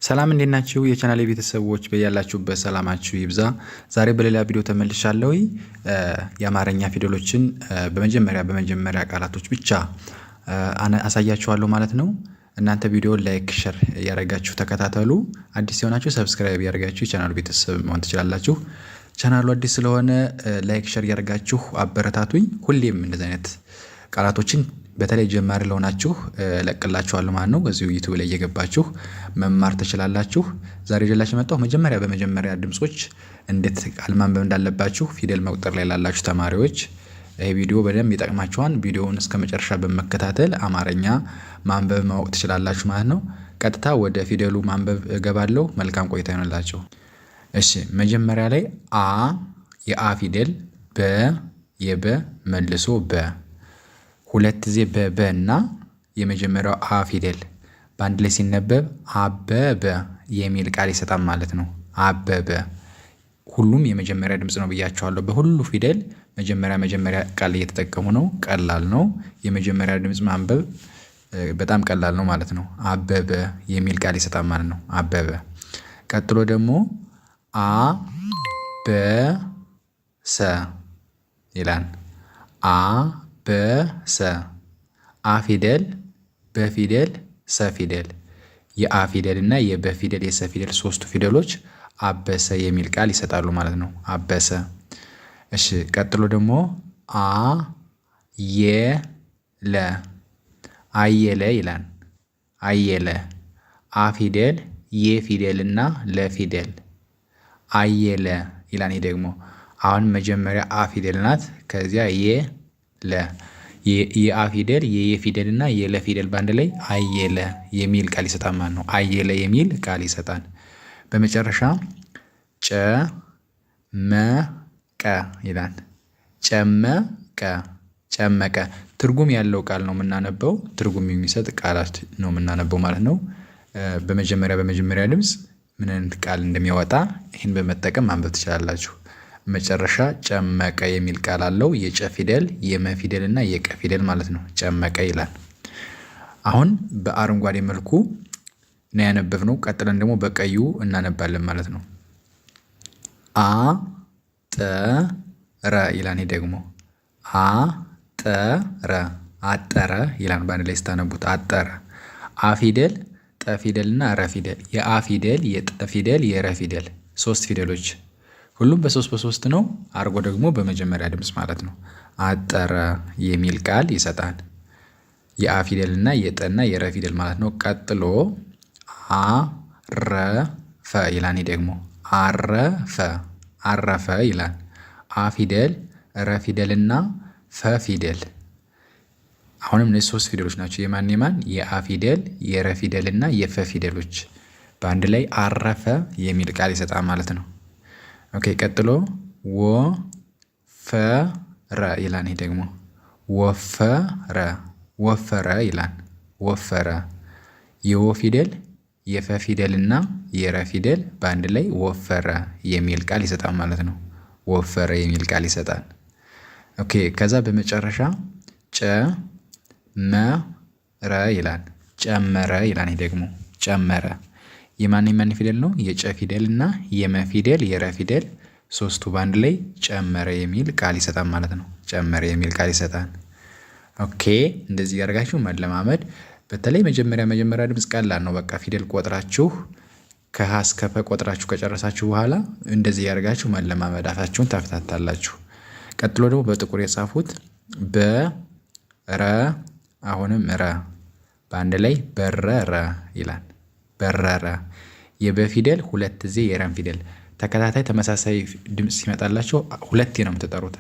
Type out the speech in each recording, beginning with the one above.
ሰላም እንዴት ናችሁ? የቻናሌ ቤተሰቦች በያላችሁበት ሰላማችሁ ይብዛ። ዛሬ በሌላ ቪዲዮ ተመልሻለሁ። የአማርኛ ፊደሎችን በመጀመሪያ ቃላቶች ብቻ አሳያችኋለሁ ማለት ነው። እናንተ ቪዲዮ ላይክ፣ ሼር ያደረጋችሁ ተከታተሉ። አዲስ የሆናችሁ ሰብስክራይብ ያደረጋችሁ የቻናሉ ቤተሰብ መሆን ትችላላችሁ። ቻናሉ አዲስ ስለሆነ ላይክ፣ ሼር ያደረጋችሁ አበረታቱኝ። ሁሌም እንደዚህ አይነት ቃላቶችን በተለይ ጀማሪ ለሆናችሁ ለቅላችኋለሁ ማለት ነው። በዚሁ ዩቲዩብ ላይ እየገባችሁ መማር ትችላላችሁ። ዛሬ ይዤላችሁ መጣሁ በመጀመሪያ ድምጾች እንዴት ቃል ማንበብ እንዳለባችሁ ፊደል መቁጠር ላይ ላላችሁ ተማሪዎች ይሄ ቪዲዮ በደንብ ይጠቅማችኋል። ቪዲዮውን እስከመጨረሻ በመከታተል አማርኛ ማንበብ ማወቅ ትችላላችሁ ማለት ነው። ቀጥታ ወደ ፊደሉ ማንበብ እገባለሁ። መልካም ቆይታ ይሆንላችሁ። እሺ መጀመሪያ ላይ አ የአ ፊደል፣ በ የበ መልሶ በ ሁለት ጊዜ በበ እና የመጀመሪያው አ ፊደል በአንድ ላይ ሲነበብ አበበ የሚል ቃል ይሰጣል ማለት ነው። አበበ ሁሉም የመጀመሪያ ድምጽ ነው ብያቸዋለሁ። በሁሉ ፊደል መጀመሪያ ቃል እየተጠቀሙ ነው። ቀላል ነው። የመጀመሪያ ድምጽ ማንበብ በጣም ቀላል ነው ማለት ነው። አበበ የሚል ቃል ይሰጣል ማለት ነው። አበበ። ቀጥሎ ደግሞ አ በ ሰ ይላል። አ በሰ አ ፊደል፣ በፊደል፣ ሰ ፊደል የአ ፊደል እና የበ ፊደል የሰ ፊደል ሶስቱ ፊደሎች አበሰ የሚል ቃል ይሰጣሉ ማለት ነው። አበሰ። እሺ ቀጥሎ ደግሞ አ የ ለ አየለ ይላል። አየለ አ ፊደል፣ የ ፊደል እና ለ ፊደል አየለ ይላል። ይሄ ደግሞ አሁን መጀመሪያ አ ፊደል ናት። ከዚያ የአ ፊደል፣ የየ ፊደል እና የለ ፊደል በአንድ ላይ አየለ የሚል ቃል ይሰጣል ማለት ነው። አየለ የሚል ቃል ይሰጣል። በመጨረሻ ጨመቀ ይላል። ጨመቀ፣ ጨመቀ ትርጉም ያለው ቃል ነው የምናነበው። ትርጉም የሚሰጥ ቃላት ነው የምናነበው ማለት ነው። በመጀመሪያ ድምጽ ምን አይነት ቃል እንደሚያወጣ ይህን በመጠቀም ማንበብ ትችላላችሁ። መጨረሻ ጨመቀ የሚል ቃል አለው። የጨ ፊደል፣ የመ ፊደል እና የቀ ፊደል ማለት ነው። ጨመቀ ይላል። አሁን በአረንጓዴ መልኩ ነው ያነበብነው። ቀጥለን ደግሞ በቀዩ እናነባለን ማለት ነው። አ ጠ ረ ይላል። ይሄ ደግሞ አ ጠ ረ፣ አጠረ ይላል። በአንድ ላይ ስታነቡት አጠረ። አ ፊደል፣ ጠ ፊደል እና ረ ፊደል የአ ፊደል፣ የጠ ፊደል፣ የረ ፊደል ሶስት ፊደሎች ሁሉም በሶስት ነው። አርጎ ደግሞ በመጀመሪያ ድምጽ ማለት ነው። አጠረ የሚል ቃል ይሰጣል። የአ ፊደል እና የጠና የረ ፊደል ማለት ነው። ቀጥሎ አረፈ ይላል። ደግሞ አረፈ፣ አረፈ ይላል። አ ፊደል፣ ረ ፊደል እና ፈ ፊደል አሁንም እነዚህ ሶስት ፊደሎች ናቸው። የማን የአ ፊደል፣ የረ ፊደል እና የፈ ፊደሎች በአንድ ላይ አረፈ የሚል ቃል ይሰጣል ማለት ነው። ኦኬ ቀጥሎ ወፈረ ይላል። ይሄ ደግሞ ወፈረ፣ ወፈረ ይላል። ወፈረ የወ ፊደል፣ የፈ ፊደል እና የረ ፊደል በአንድ ላይ ወፈረ የሚል ቃል ይሰጣል ማለት ነው። ወፈረ የሚል ቃል ይሰጣል። ኦኬ ከዛ በመጨረሻ ጨመረ ይላል። ጨመረ ይላል። ይሄ ደግሞ ጨመረ የማን ፊደል ነው? የጨ ፊደል እና የመ ፊደል፣ የረ ፊደል ሶስቱ በአንድ ላይ ጨመረ የሚል ቃል ይሰጣል ማለት ነው። ጨመረ የሚል ቃል ይሰጣል። ኦኬ እንደዚህ ያደርጋችሁ መለማመድ። በተለይ መጀመሪያ ድምጽ ቀላል ነው። በቃ ፊደል ቆጥራችሁ ከሀ እስከ ፐ ቆጥራችሁ ከጨረሳችሁ በኋላ እንደዚህ ያደርጋችሁ መለማመድ፣ አፋችሁን ታፍታታላችሁ። ቀጥሎ ደግሞ በጥቁር የጻፉት በረ፣ አሁንም ረ በአንድ ላይ በረረ ይላል። በረረ የበፊደል ሁለት ጊዜ የረን ፊደል ተከታታይ ተመሳሳይ ድምጽ ሲመጣላችሁ ሁለቴ ነው የምትጠሩት።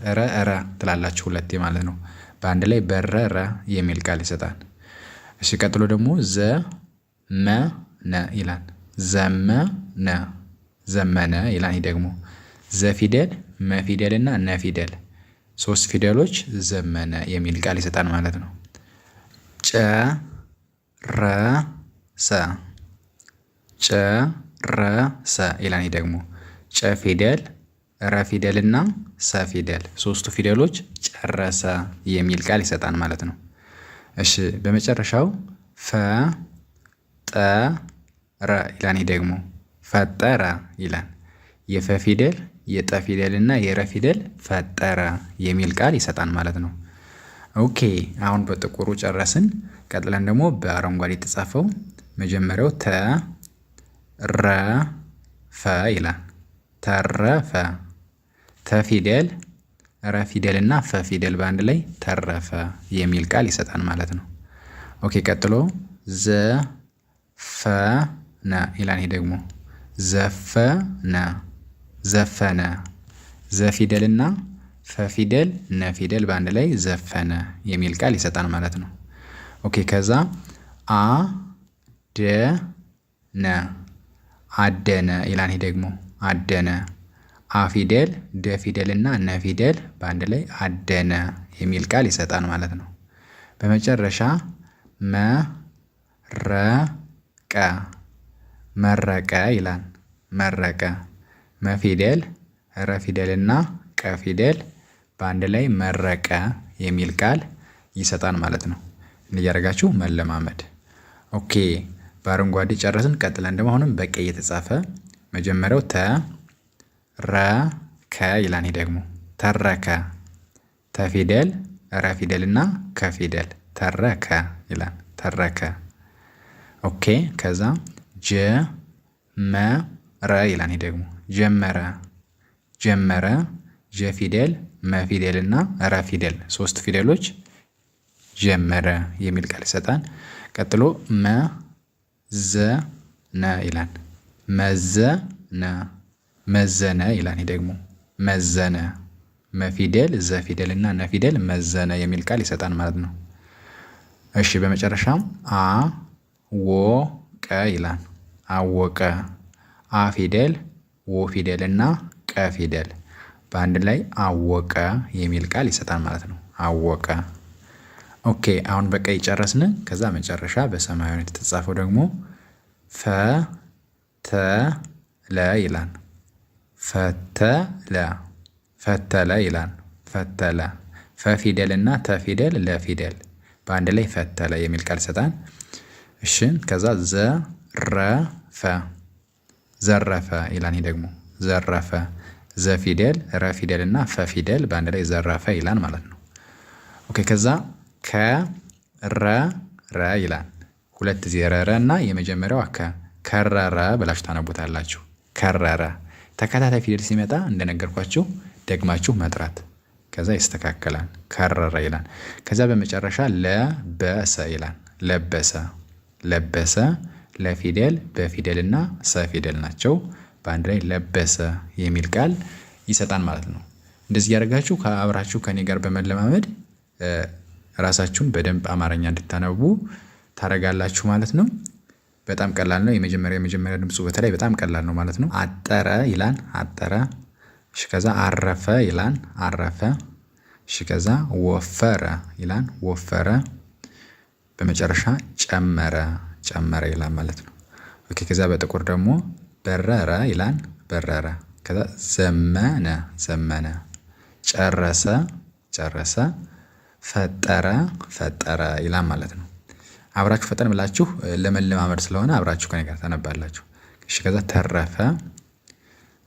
ረ ትላላችሁ ሁለቴ ማለት ነው። በአንድ ላይ በረረ የሚል ቃል ይሰጣል። እሺ ቀጥሎ ደግሞ ዘመነ ይላል። ዘመነ፣ ዘመነ ይላል። ይሄ ደግሞ ዘ ፊደል፣ መ ፊደል እና ነ ፊደል ሶስት ፊደሎች ዘመነ የሚል ቃል ይሰጣል ማለት ነው። ጨረሰ፣ ጨረሰ ይላል። ደግሞ ጨ ፊደል፣ ረ ፊደል እና ሰ ፊደል ሶስቱ ፊደሎች ጨረሰ የሚል ቃል ይሰጣል ማለት ነው። እሺ በመጨረሻው ፈጠረ ረ ይላል። ይሄ ደግሞ ፈጠረ ይላል። የፈ ፊደል የጠ ፊደል እና የረ ፊደል ፈጠረ የሚል ቃል ይሰጣል ማለት ነው። ኦኬ አሁን በጥቁሩ ጨረስን። ቀጥለን ደግሞ በአረንጓዴ የተጻፈው መጀመሪያው ተረፈ ይላል። ተረፈ ተ ፊደል ረ ፊደል እና ፈ ፊደል በአንድ ላይ ተረፈ የሚል ቃል ይሰጣል ማለት ነው። ኦኬ ቀጥሎ ዘፈነ ይላል። ይሄ ደግሞ ዘፈነ ዘፈነ ዘ ፊደል እና ፈ ፊደል ነ ፊደል በአንድ ላይ ዘፈነ የሚል ቃል ይሰጣል ማለት ነው። ኦኬ ከዛ አደነ አደነ ይላል። ይሄ ደግሞ አደነ አ ፊደል ደ ፊደል እና ነ ፊደል በአንድ ላይ አደነ የሚል ቃል ይሰጣል ማለት ነው። በመጨረሻ መረቀ መረቀ ይላል። መረቀ መ ፊደል ረ ፊደል እና ቀ ፊደል በአንድ ላይ መረቀ የሚል ቃል ይሰጣል ማለት ነው። እያደረጋችሁ መለማመድ። ኦኬ በአረንጓዴ ጨረስን። ቀጥለን ደግሞ አሁንም በቀይ የተጻፈ መጀመሪያው ተረከ ይላል። ይሄ ደግሞ ተረከ ተ ፊደል ረ ፊደል እና ከ ፊደል ተረከ ይላል። ተረከ ኦኬ ከዛ ጀመረ ይላል። ይሄ ደግሞ ጀመረ ጀመረ ጀ ፊደል መ ፊደል እና ረ ፊደል ሶስት ፊደሎች ጀመረ የሚል ቃል ይሰጣል። ቀጥሎ መዘነ ይላል። መዘነ መዘነ ይላል። ይሄ ደግሞ መዘነ መ ፊደል ዘ ፊደል እና ነ ፊደል መዘነ የሚል ቃል ይሰጣል ማለት ነው። እሺ በመጨረሻም አወቀ ይላል። አወቀ አ ፊደል ወ ፊደል እና ቀ ፊደል በአንድ ላይ አወቀ የሚል ቃል ይሰጣል ማለት ነው። አወቀ ኦኬ አሁን በቀይ ጨረስን። ከዛ መጨረሻ በሰማያዊ የተጻፈው ደግሞ ፈተለ ይላል። ፈተለ ፈተለ ይላል። ፈተለ ፈ ፊደል እና ተ ፊደል ለ ፊደል በአንድ ላይ ፈተለ የሚል ቃል ይሰጣል። እሺ ከዛ ዘረፈ ዘረፈ ይላል። ይሄ ደግሞ ዘረፈ ዘ ፊደል ረ ፊደል እና ፈ ፊደል በአንድ ላይ ዘረፈ ይላል ማለት ነው። ኦኬ ከዛ ከረረ ይላል። ሁለት ዜረረ እና የመጀመሪያው ከረረ ብላችሁ ታነቡታላችሁ። ከረረ ተከታታይ ፊደል ሲመጣ እንደነገርኳችሁ ደግማችሁ መጥራት ከዛ ይስተካከላል። ከረረ ይላል። ከዛ በመጨረሻ ለበሰ ይላል። ለበሰ ለበሰ ለፊደል በፊደል እና ሰ ፊደል ናቸው። በአንድ ላይ ለበሰ የሚል ቃል ይሰጣል ማለት ነው። እንደዚህ ያደርጋችሁ ከአብራችሁ ከኔ ጋር በመለማመድ ራሳችሁን በደንብ አማርኛ እንድታነቡ ታደርጋላችሁ ማለት ነው። በጣም ቀላል ነው። የመጀመሪያ ድምፁ በተለይ በጣም ቀላል ነው ማለት ነው። አጠረ ይላል። አጠረ። እሺ ከዛ አረፈ ይላል። አረፈ። እሺ ከዛ ወፈረ ይላል። ወፈረ። በመጨረሻ ጨመረ ጨመረ ይላል ማለት ነው። ኦኬ ከዛ በጥቁር ደግሞ በረረ ይላል። በረረ። ከዛ ዘመነ ዘመነ። ጨረሰ ጨረሰ። ፈጠረ ፈጠረ ይላል ማለት ነው። አብራችሁ ፈጠን ብላችሁ ለመለማመድ ስለሆነ አብራችሁ ከኔ ጋር ታነባላችሁ። እሺ ከዛ ተረፈ፣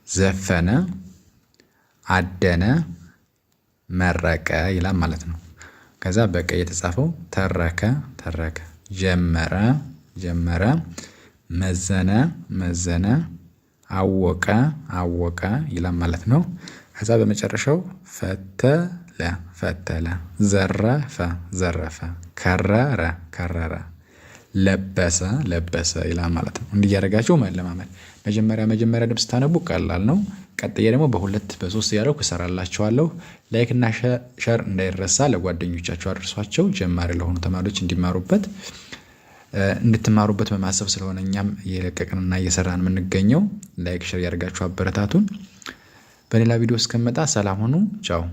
ዘፈነ፣ አደነ፣ መረቀ ይላል ማለት ነው። ከዛ በቀይ የተጻፈው ተረከ ተረከ፣ ጀመረ ጀመረ፣ መዘነ መዘነ፣ አወቀ አወቀ ይላል ማለት ነው። ከዛ በመጨረሻው ፈተለ ፈተለ፣ ዘረፈ ዘረፈ፣ ከረረ ከረረ፣ ለበሰ ለበሰ ይላል ማለት ነው። እንዲህ እያደረጋችሁ መለማመድ። መጀመሪያ ድምፅ ስታነቡ ቀላል ነው። ቀጥዬ ደግሞ በሁለት በሶስት እያደረኩ እሰራላችኋለሁ። ላይክ እና ሸር እንዳይረሳ፣ ለጓደኞቻችሁ አድርሷቸው። ጀማሪ ለሆኑ ተማሪዎች እንድትማሩበት በማሰብ ስለሆነ እኛም እየለቀቅንና እየሰራን የምንገኘው። ላይክ ሸር ያደርጋችሁ አበረታቱን። በሌላ ቪዲዮ እስከመጣ ሰላም ሁኑ። ቻው።